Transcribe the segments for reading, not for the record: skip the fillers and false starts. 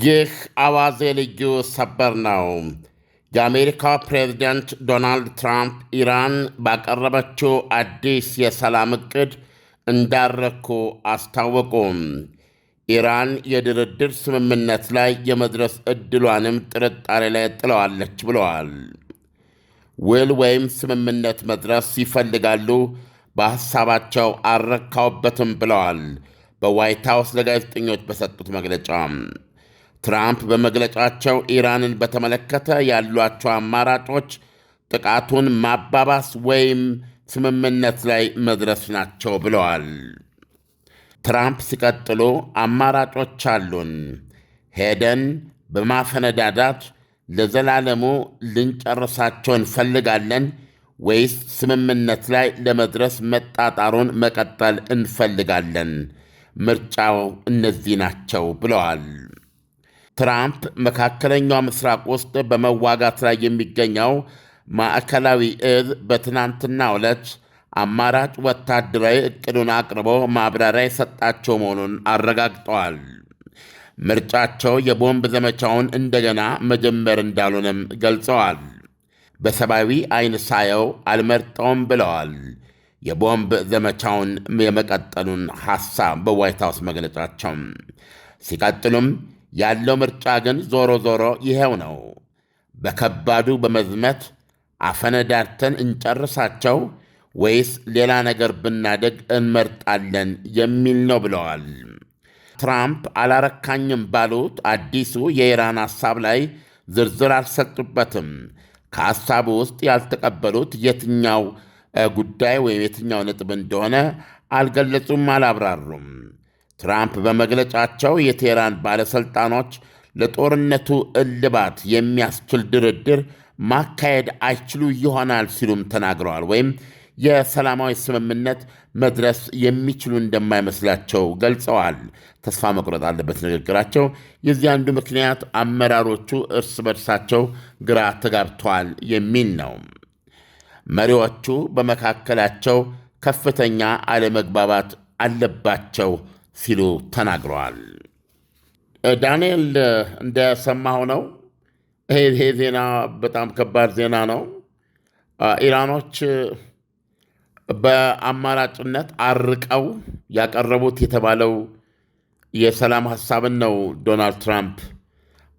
ይህ አዋዜ ልዩ ሰበር ነው። የአሜሪካው ፕሬዝደንት ዶናልድ ትራምፕ ኢራን ባቀረበችው አዲስ የሰላም ዕቅድ እንዳረኩ አስታወቁም። ኢራን የድርድር ስምምነት ላይ የመድረስ ዕድሏንም ጥርጣሬ ላይ ጥለዋለች ብለዋል። ውል ወይም ስምምነት መድረስ ይፈልጋሉ፣ በሐሳባቸው አልረካውበትም ብለዋል በዋይት ሃውስ ለጋዜጠኞች በሰጡት መግለጫ። ትራምፕ በመግለጫቸው ኢራንን በተመለከተ ያሏቸው አማራጮች ጥቃቱን ማባባስ ወይም ስምምነት ላይ መድረስ ናቸው ብለዋል። ትራምፕ ሲቀጥሉ አማራጮች አሉን፣ ሄደን በማፈነዳዳት ለዘላለሙ ልንጨርሳቸው እንፈልጋለን ወይስ ስምምነት ላይ ለመድረስ መጣጣሩን መቀጠል እንፈልጋለን? ምርጫው እነዚህ ናቸው ብለዋል። ትራምፕ መካከለኛው ምስራቅ ውስጥ በመዋጋት ላይ የሚገኘው ማዕከላዊ እዝ በትናንትናው ዕለት አማራጭ ወታደራዊ ዕቅዱን አቅርቦ ማብራሪያ የሰጣቸው መሆኑን አረጋግጠዋል። ምርጫቸው የቦምብ ዘመቻውን እንደገና መጀመር እንዳልሆነም ገልጸዋል። በሰብአዊ ዓይን ሳየው አልመርጠውም ብለዋል የቦምብ ዘመቻውን የመቀጠሉን ሐሳብ በዋይት ሃውስ መግለጫቸው። ሲቀጥሉም ያለው ምርጫ ግን ዞሮ ዞሮ ይሄው ነው፣ በከባዱ በመዝመት አፈነዳድተን እንጨርሳቸው ወይስ ሌላ ነገር ብናደግ እንመርጣለን የሚል ነው ብለዋል። ትራምፕ አላረካኝም ባሉት አዲሱ የኢራን ሐሳብ ላይ ዝርዝር አልሰጡበትም። ከሐሳቡ ውስጥ ያልተቀበሉት የትኛው ጉዳይ ወይም የትኛው ነጥብ እንደሆነ አልገለጹም፣ አላብራሩም። ትራምፕ በመግለጫቸው የቴህራን ባለሥልጣኖች ለጦርነቱ እልባት የሚያስችል ድርድር ማካሄድ አይችሉ ይሆናል ሲሉም ተናግረዋል። ወይም የሰላማዊ ስምምነት መድረስ የሚችሉ እንደማይመስላቸው ገልጸዋል። ተስፋ መቁረጥ አለበት ንግግራቸው። የዚህ አንዱ ምክንያት አመራሮቹ እርስ በርሳቸው ግራ ተጋብተዋል የሚል ነው። መሪዎቹ በመካከላቸው ከፍተኛ አለመግባባት አለባቸው ሲሉ ተናግረዋል። ዳንኤል እንደሰማሁ ነው። ይሄ ዜና በጣም ከባድ ዜና ነው። ኢራኖች በአማራጭነት አርቀው ያቀረቡት የተባለው የሰላም ሐሳብን ነው ዶናልድ ትራምፕ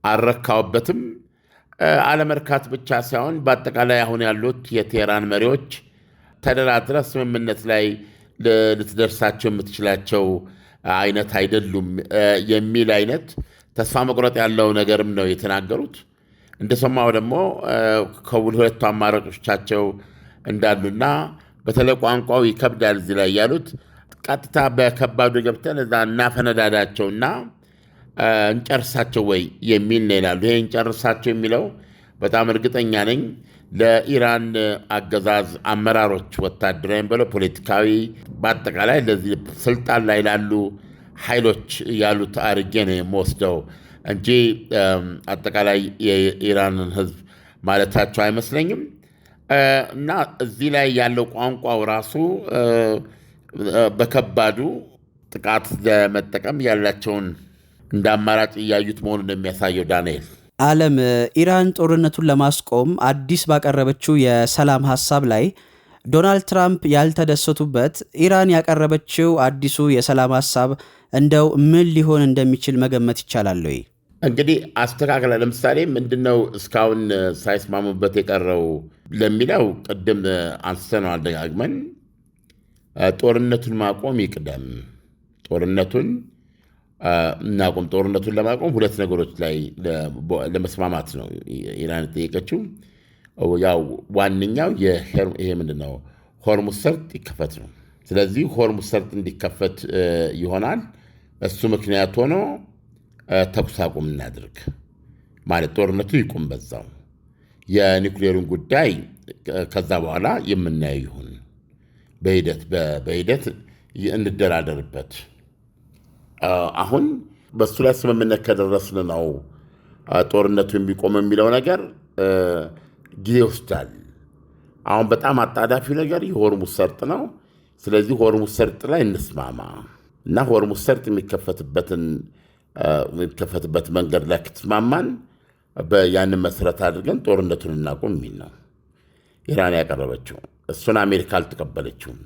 አልረካውበትም። አለመርካት ብቻ ሳይሆን በአጠቃላይ አሁን ያሉት የቴህራን መሪዎች ተደራድረ ስምምነት ላይ ልትደርሳቸው የምትችላቸው አይነት አይደሉም የሚል አይነት ተስፋ መቁረጥ ያለው ነገርም ነው የተናገሩት። እንደሰማው ደግሞ ከሁለቱ አማራጮቻቸው እንዳሉና በተለይ ቋንቋው ይከብዳል እዚህ ላይ ያሉት ቀጥታ በከባዱ ገብተን እዛ እናፈነዳዳቸውና እንጨርሳቸው ወይ የሚል ነው ይላሉ። ይሄ እንጨርሳቸው የሚለው በጣም እርግጠኛ ነኝ ለኢራን አገዛዝ አመራሮች ወታደራዊ ብለው ፖለቲካዊ፣ በአጠቃላይ ለዚህ ስልጣን ላይ ላሉ ኃይሎች ያሉት አርጌ ነው የምወስደው እንጂ አጠቃላይ የኢራንን ሕዝብ ማለታቸው አይመስለኝም። እና እዚህ ላይ ያለው ቋንቋው ራሱ በከባዱ ጥቃት ለመጠቀም ያላቸውን እንደ አማራጭ እያዩት መሆኑን የሚያሳየው ዳንኤል ዓለም ኢራን ጦርነቱን ለማስቆም አዲስ ባቀረበችው የሰላም ሐሳብ ላይ ዶናልድ ትራምፕ ያልተደሰቱበት ኢራን ያቀረበችው አዲሱ የሰላም ሐሳብ እንደው ምን ሊሆን እንደሚችል መገመት ይቻላል ወይ? እንግዲህ አስተካክለ ለምሳሌ ምንድነው እስካሁን ሳይስማሙበት የቀረው ለሚለው ቅድም አንስተነዋል ደጋግመን። ጦርነቱን ማቆም ይቅደም፣ ጦርነቱን እናቆም። ጦርነቱን ለማቆም ሁለት ነገሮች ላይ ለመስማማት ነው ኢራን የጠየቀችው። ያው ዋነኛው ይሄ ምንድነው ሆርሙዝ ሰርጥ ይከፈት ነው። ስለዚህ ሆርሙዝ ሰርጥ እንዲከፈት ይሆናል። እሱ ምክንያት ሆኖ ተኩስ አቁም እናድርግ ማለት ጦርነቱ ይቁም በዛው። የኒውክሌሩን ጉዳይ ከዛ በኋላ የምናየው ይሁን፣ በሂደት እንደራደርበት። አሁን በሱ ላይ ስምምነት ከደረስን ነው ጦርነቱ የሚቆም የሚለው ነገር ጊዜ ይወስዳል። አሁን በጣም አጣዳፊ ነገር የሆርሙዝ ሰርጥ ነው። ስለዚህ ሆርሙዝ ሰርጥ ላይ እንስማማ እና ሆርሙዝ ሰርጥ የሚከፈትበትን የሚከፈትበት መንገድ ላይ ከተስማማን ያንን መሰረት አድርገን ጦርነቱን እናቁም የሚል ነው ኢራን ያቀረበችው። እሱን አሜሪካ አልተቀበለችውም።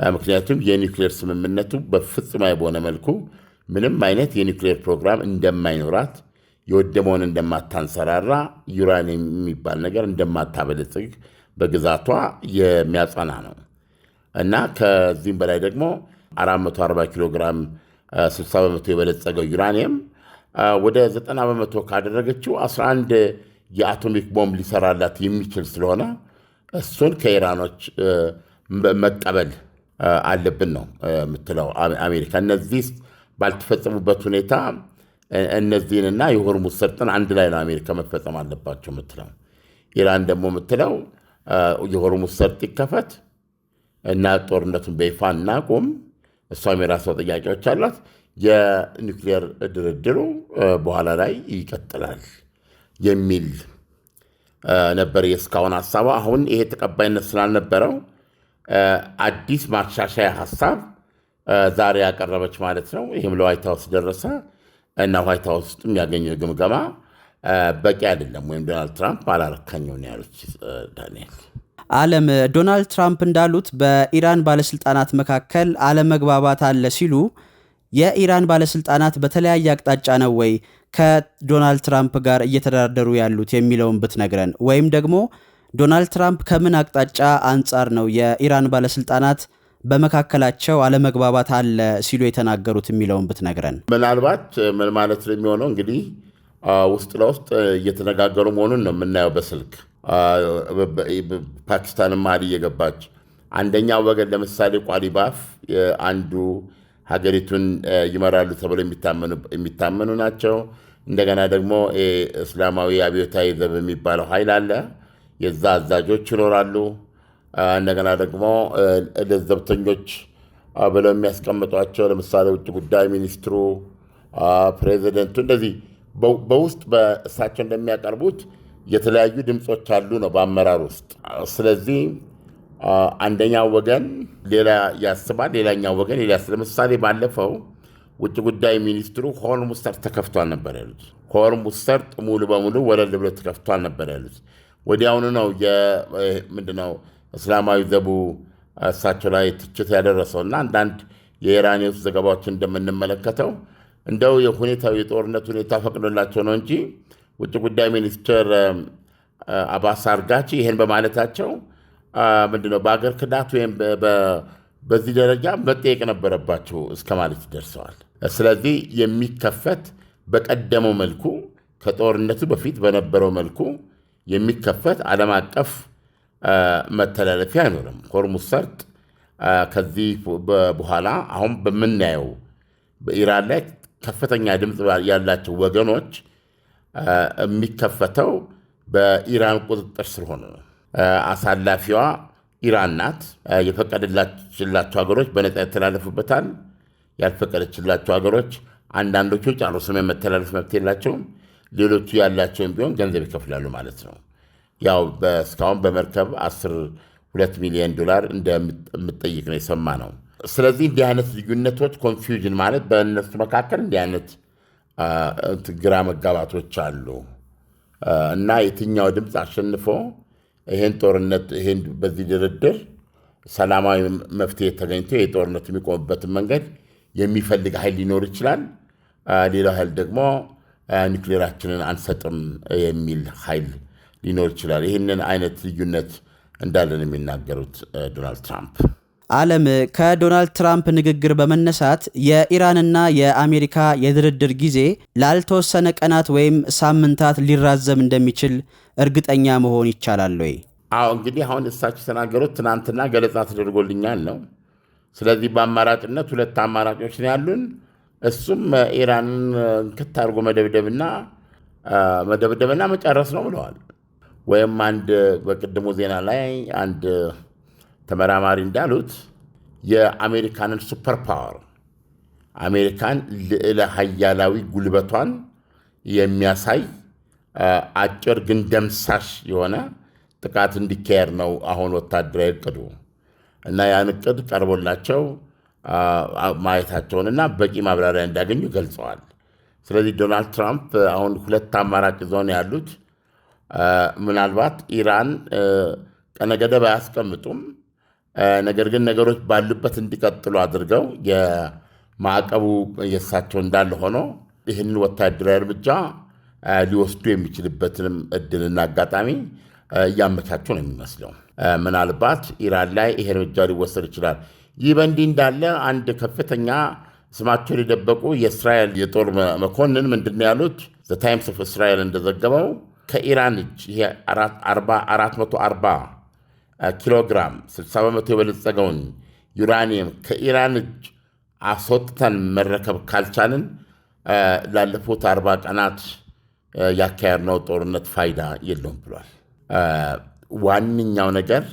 ምክንያቱም የኒውክሌር ስምምነቱ በፍጹማዊ በሆነ መልኩ ምንም አይነት የኒውክሌር ፕሮግራም እንደማይኖራት፣ የወደመውን እንደማታንሰራራ፣ ዩራኒየም የሚባል ነገር እንደማታበለጽግ በግዛቷ የሚያጸና ነው እና ከዚህም በላይ ደግሞ 440 ኪሎ ግራም 60 በመቶ የበለጸገው ዩራኒየም ወደ 90 በመቶ ካደረገችው 11 የአቶሚክ ቦምብ ሊሰራላት የሚችል ስለሆነ እሱን ከኢራኖች መቀበል አለብን ነው የምትለው አሜሪካ። እነዚህ ባልተፈጸሙበት ሁኔታ እነዚህንና የሆርሙዝ ሰርጥን አንድ ላይ ነው አሜሪካ መፈጸም አለባቸው የምትለው። ኢራን ደግሞ የምትለው የሆርሙዝ ሰርጥ ይከፈት እና ጦርነቱን በይፋ እናቁም፣ እሷም የራሷ ጥያቄዎች አሏት። የኒውክሌር ድርድሩ በኋላ ላይ ይቀጥላል የሚል ነበር የእስካሁን ሀሳቧ። አሁን ይሄ ተቀባይነት ስላልነበረው አዲስ ማሻሻያ ሀሳብ ዛሬ ያቀረበች ማለት ነው። ይህም ለዋይት ሀውስ ደረሰ እና ዋይት ሀውስ ውስጥ የሚያገኘው ግምገማ በቂ አይደለም ወይም ዶናልድ ትራምፕ አላረካኘው ነው ያሉት። ዳንኤል አለም፣ ዶናልድ ትራምፕ እንዳሉት በኢራን ባለስልጣናት መካከል አለመግባባት አለ ሲሉ የኢራን ባለስልጣናት በተለያየ አቅጣጫ ነው ወይ ከዶናልድ ትራምፕ ጋር እየተደራደሩ ያሉት የሚለውን ብትነግረን፣ ወይም ደግሞ ዶናልድ ትራምፕ ከምን አቅጣጫ አንጻር ነው የኢራን ባለስልጣናት በመካከላቸው አለመግባባት አለ ሲሉ የተናገሩት የሚለውን ብትነግረን። ምናልባት ምን ማለት ነው የሚሆነው እንግዲህ ውስጥ ለውስጥ እየተነጋገሩ መሆኑን ነው የምናየው በስልክ ፓኪስታንም መሀል እየገባች አንደኛው ወገን ለምሳሌ ቋሊባፍ አንዱ ሀገሪቱን ይመራሉ ተብሎ የሚታመኑ ናቸው። እንደገና ደግሞ እስላማዊ አብዮታዊ ዘብ የሚባለው ኃይል አለ፣ የዛ አዛዦች ይኖራሉ። እንደገና ደግሞ ለዘብተኞች ብለው የሚያስቀምጧቸው ለምሳሌ ውጭ ጉዳይ ሚኒስትሩ፣ ፕሬዚደንቱ እንደዚህ በውስጥ በእሳቸው እንደሚያቀርቡት የተለያዩ ድምፆች አሉ ነው በአመራር ውስጥ። ስለዚህ አንደኛው ወገን ሌላ ያስባል፣ ሌላኛው ወገን ሌላ። ለምሳሌ ባለፈው ውጭ ጉዳይ ሚኒስትሩ ሆርሙዝ ሰርጥ ተከፍቷል ነበር ያሉት። ሆርሙዝ ሰርጥ ሙሉ በሙሉ ወለል ብሎ ተከፍቷል ነበር ያሉት። ወዲያውኑ ነው ምንድነው እስላማዊ ዘቡ እሳቸው ላይ ትችት ያደረሰው እና አንዳንድ የኢራን ውስጥ ዘገባዎች እንደምንመለከተው እንደው የሁኔታው የጦርነት ሁኔታ ፈቅዶላቸው ነው እንጂ ውጭ ጉዳይ ሚኒስትር አባስ አርጋቺ ይህን በማለታቸው ምንድነው በአገር ክዳት ወይም በዚህ ደረጃ መጠየቅ ነበረባቸው እስከ ማለት ይደርሰዋል። ስለዚህ የሚከፈት በቀደመው መልኩ ከጦርነቱ በፊት በነበረው መልኩ የሚከፈት ዓለም አቀፍ መተላለፊያ አይኖርም። ሆርሙዝ ሰርጥ ከዚህ በኋላ አሁን በምናየው በኢራን ላይ ከፍተኛ ድምፅ ያላቸው ወገኖች የሚከፈተው በኢራን ቁጥጥር ስር ሆኖ ነው። አሳላፊዋ ኢራን ናት። የፈቀደችላቸው ሀገሮች በነፃ ያተላለፉበታል። ያልፈቀደችላቸው ሀገሮች አንዳንዶቹ ጨርሶም የመተላለፍ መብት የላቸውም። ሌሎቹ ያላቸውን ቢሆን ገንዘብ ይከፍላሉ ማለት ነው። ያው እስካሁን በመርከብ $12 ሚሊዮን እንደምትጠይቅ ነው የሰማ ነው። ስለዚህ እንዲህ አይነት ልዩነቶች ኮንፊውዥን ማለት በእነሱ መካከል እንዲህ አይነት ግራ መጋባቶች አሉ እና የትኛው ድምፅ አሸንፎ ይህን ጦርነት ይህን በዚህ ድርድር ሰላማዊ መፍትሄ ተገኝቶ የጦርነቱ የሚቆምበትን መንገድ የሚፈልግ ኃይል ሊኖር ይችላል። ሌላው ኃይል ደግሞ ኒውክሌራችንን አንሰጥም የሚል ኃይል ሊኖር ይችላል። ይህንን አይነት ልዩነት እንዳለን የሚናገሩት ዶናልድ ትራምፕ። አለም፣ ከዶናልድ ትራምፕ ንግግር በመነሳት የኢራንና የአሜሪካ የድርድር ጊዜ ላልተወሰነ ቀናት ወይም ሳምንታት ሊራዘም እንደሚችል እርግጠኛ መሆን ይቻላል ወይ? አዎ፣ እንግዲህ አሁን እሳቸው የተናገሩት ትናንትና ገለጻ ተደርጎልኛል ነው። ስለዚህ በአማራጭነት ሁለት አማራጮች ነው ያሉን። እሱም ኢራንን እንክት አድርጎ መደብደብና መጨረስ ነው ብለዋል። ወይም አንድ በቅድሙ ዜና ላይ አንድ ተመራማሪ እንዳሉት የአሜሪካንን ሱፐር ፓወር አሜሪካን ልዕለ ሀያላዊ ጉልበቷን የሚያሳይ አጭር ግን ደምሳሽ የሆነ ጥቃት እንዲካሄድ ነው አሁን ወታደራዊ እቅዱ እና ያን እቅድ ቀርቦላቸው ማየታቸውንና በቂ ማብራሪያ እንዳገኙ ገልጸዋል። ስለዚህ ዶናልድ ትራምፕ አሁን ሁለት አማራጭ ዞን ያሉት ምናልባት ኢራን ቀነ ገደብ አያስቀምጡም፣ ነገር ግን ነገሮች ባሉበት እንዲቀጥሉ አድርገው የማዕቀቡ የእሳቸው እንዳለ ሆኖ ይህንን ወታደራዊ እርምጃ ሊወስዱ የሚችልበትንም እድልና አጋጣሚ እያመቻቸው ነው የሚመስለው። ምናልባት ኢራን ላይ ይሄ እርምጃ ሊወሰድ ይችላል። ይህ በእንዲህ እንዳለ አንድ ከፍተኛ ስማቸውን የደበቁ የእስራኤል የጦር መኮንን ምንድን ነው ያሉት? ዘ ታይምስ ኦፍ እስራኤል እንደዘገበው ከኢራን እጅ ይሄ 440 ኪሎግራም 60 በመቶ የበለጸገውን ዩራኒየም ከኢራን እጅ አስወጥተን መረከብ ካልቻልን ላለፉት 40 ቀናት ያካሄድነው ጦርነት ፋይዳ የለውም ብሏል። ዋነኛው ነገር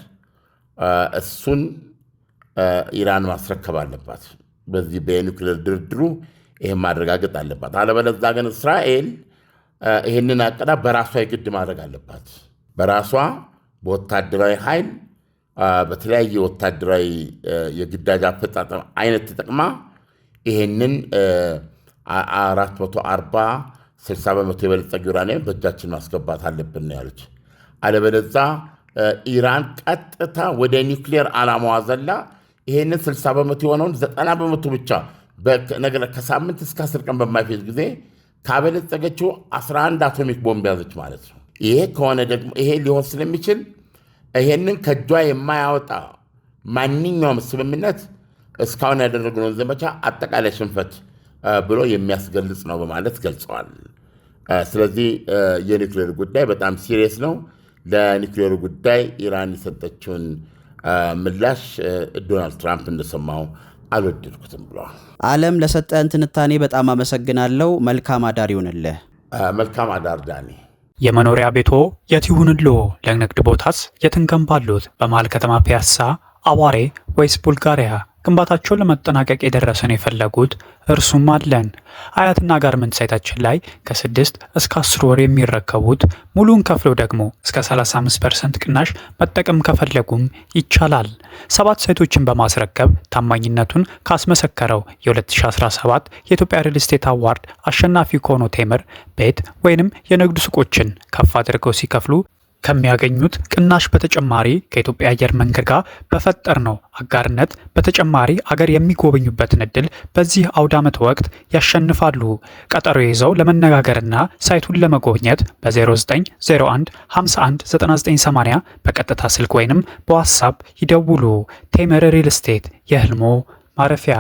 እሱን ኢራን ማስረከብ አለባት። በዚህ በኒውክሌር ድርድሩ ይህን ማረጋገጥ አለባት። አለበለዚያ ግን እስራኤል ይህንን አቅዳ በራሷ የግድ ማድረግ አለባት። በራሷ በወታደራዊ ኃይል በተለያየ ወታደራዊ የግዳጅ አፈጻጸም አይነት ተጠቅማ ይህንን 440 60 በመቶ የበለጸገ ዩራኒየም በእጃችን ማስገባት አለብን ነው ያሉት። አለበለዚያ ኢራን ቀጥታ ወደ ኒውክሌር ዓላማዋ ዘላ ይህንን 60 በመቶ የሆነውን 90 በመቶ ብቻ ከሳምንት እስከ 10 ቀን በማይፈጅ ጊዜ ካበለጸገችው 11 አቶሚክ ቦምብ ያዘች ማለት ነው። ይሄ ከሆነ ደግሞ ይሄ ሊሆን ስለሚችል ይሄንን ከእጇ የማያወጣ ማንኛውም ስምምነት እስካሁን ያደረግነውን ዘመቻ አጠቃላይ ሽንፈት ብሎ የሚያስገልጽ ነው በማለት ገልጸዋል። ስለዚህ የኒውክሌር ጉዳይ በጣም ሲሪየስ ነው። ለኒውክሌሩ ጉዳይ ኢራን የሰጠችውን ምላሽ ዶናልድ ትራምፕ እንደሰማው አልወደድኩትም ብለዋል። ዓለም ለሰጠን ትንታኔ በጣም አመሰግናለሁ። መልካም አዳር ይሁንልህ። መልካም አዳር ዳኒ። የመኖሪያ ቤቶ የት ይሁንልዎ? ለንግድ ቦታስ የት እንገንባሎት? በመሃል ከተማ ፒያሳ፣ አዋሬ ወይስ ቡልጋሪያ? ግንባታቸውን ለመጠናቀቅ የደረሰን የፈለጉት እርሱም አለን። አያትና ጋርመንት ሳይታችን ላይ ከ6 እስከ 10 ወር የሚረከቡት፣ ሙሉን ከፍለው ደግሞ እስከ 35% ቅናሽ መጠቀም ከፈለጉም ይቻላል። 7 ሳይቶችን በማስረከብ ታማኝነቱን ካስመሰከረው የ2017 የኢትዮጵያ ሪል ስቴት አዋርድ አሸናፊ ከሆነው ቴምር ቤት ወይንም የንግድ ሱቆችን ከፍ አድርገው ሲከፍሉ ከሚያገኙት ቅናሽ በተጨማሪ ከኢትዮጵያ አየር መንገድ ጋር በፈጠርነው አጋርነት በተጨማሪ አገር የሚጎበኙበትን እድል በዚህ አውደ ዓመት ወቅት ያሸንፋሉ። ቀጠሮ ይዘው ለመነጋገርና ሳይቱን ለመጎብኘት በ0901 51 9980 በቀጥታ ስልክ ወይንም በዋትስአፕ ይደውሉ። ቴምር ሪል ስቴት የህልሞ ማረፊያ።